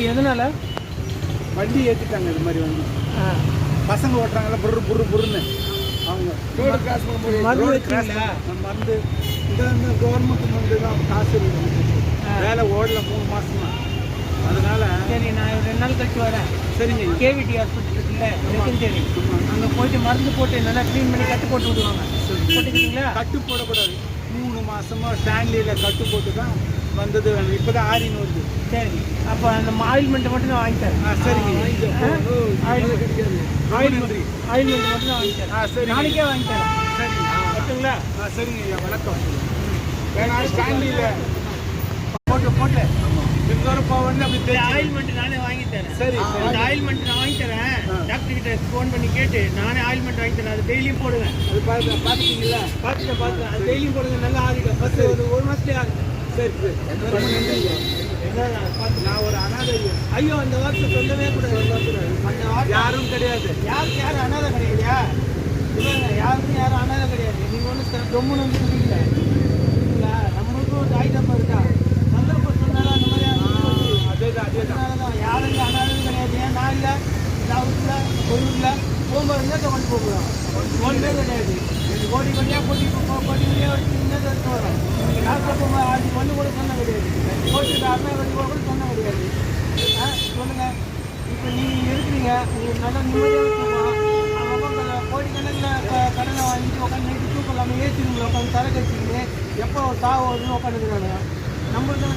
எதனால வண்டி ஏற்றிட்டாங்க இது மாதிரி வண்டி பசங்க ஓட்டுறாங்கல்ல புருன்னு அவங்க ரோடு கிராஸ் பண்ணும்போது மருந்து மருந்து இந்த கவர்மெண்ட் வந்து தான் காசு வேலை ஓடல 3 மாசமா அதனால சரி நான் 2 நாள் கழிச்சு வரேன். சரிங்க. கேவிடி ஹாஸ்பிட்டல் இருக்குல்ல செகண்டரி, அங்கே போயிட்டு மருந்து போட்டு நல்லா க்ளீன் பண்ணி கட்டு போட்டு விடுவாங்க. போட்டுக்கிறீங்களா? கட்டு போடக்கூடாது. 3 மாசமா ஸ்டான்லியில் கட்டு போட்டு தான் வந்தது. இப்போதான் ஆரின்னு வருது. சரி, அப்போ அந்த ஆயில்மெண்ட்டை மட்டும் தான் வாங்கி தரேன். சரிங்க. ஆயில்மெண்ட் மட்டும் தான் வாங்கி தரேன். சரி, நாளைக்கே வாங்கி தரேன். சரி ஓகேங்களா? சரிங்க ஐயா, வணக்கம். ஏன்னா ஸ்டான்லியில் போட்டு வந்து அப்படி தெரியும். ஆயில்மெண்ட் நானே வாங்கி தரேன். சரி, அந்த ஆயில்மெண்ட் நான் வாங்கி தரேன். டாக்டர் கிட்ட ஃபோன் பண்ணி கேட்டு நானே ஆயில்மெண்ட் வாங்கி தரேன். அது டெய்லியும் போடுவேன். அது பார்த்துட்டீங்களா? பார்த்துட்டேன். அது டெய்லியும் போடுங்க, நல்லா ஆறிடும். ஃபஸ்ட்டு ஒரு மாதத்துலேயே ஆகுது. சரி நான் ஒரு அனாதை. ஐயோ, அந்த வார்த்தை சொல்லவே கூடாது. அந்த வார்த்தை யாரும் கிடையாது. யாரும் அனாதை கிடையாதுயா? இல்லைங்க, யாரும் அனாதை கிடையாது. நீங்கள் ஒன்றும் ரொம்பன்னு வந்து சொல்லிக்கல. சரிங்களா? நம்மளுக்கும் ஒரு ஆயுதப்பா இருக்கா? சந்தர்ப்பம் சொன்னாலும் அந்த மாதிரி அதனாலதான் யாரும் அனாதையும் கிடையாது. ஏன் நான் இல்லை, இல்லை ஒரு இல்லை போகும்போது இருந்தால் கொண்டு போகலாம். ஒன்றுமே கிடையாது. கோடி கோடியாக கோடியாக வச்சுருந்தா எடுத்து வரோம். நீங்கள் டாக்டர் போகும்போது அது ஒன்று கூட சொன்ன கிடையாது. கோடி அம்மா வண்டி கூட சொன்ன கிடையாது. சொல்லுங்கள். இப்போ நீங்கள் இருக்கிறீங்க, நீங்கள் நல்லா நிம்மதியாக தூக்கம். அவங்க கோடிக்கணக்கில் கடனை வாங்கிட்டு உட்காந்து நைட்டு தூக்கம் இல்லாமல் ஏற்றிங்களா உட்காந்து தர கட்சிக்கிட்டு எப்போ ஒரு சாவு வருதுன்னு உட்காந்துக்கிறாங்க. நம்மளுக்கு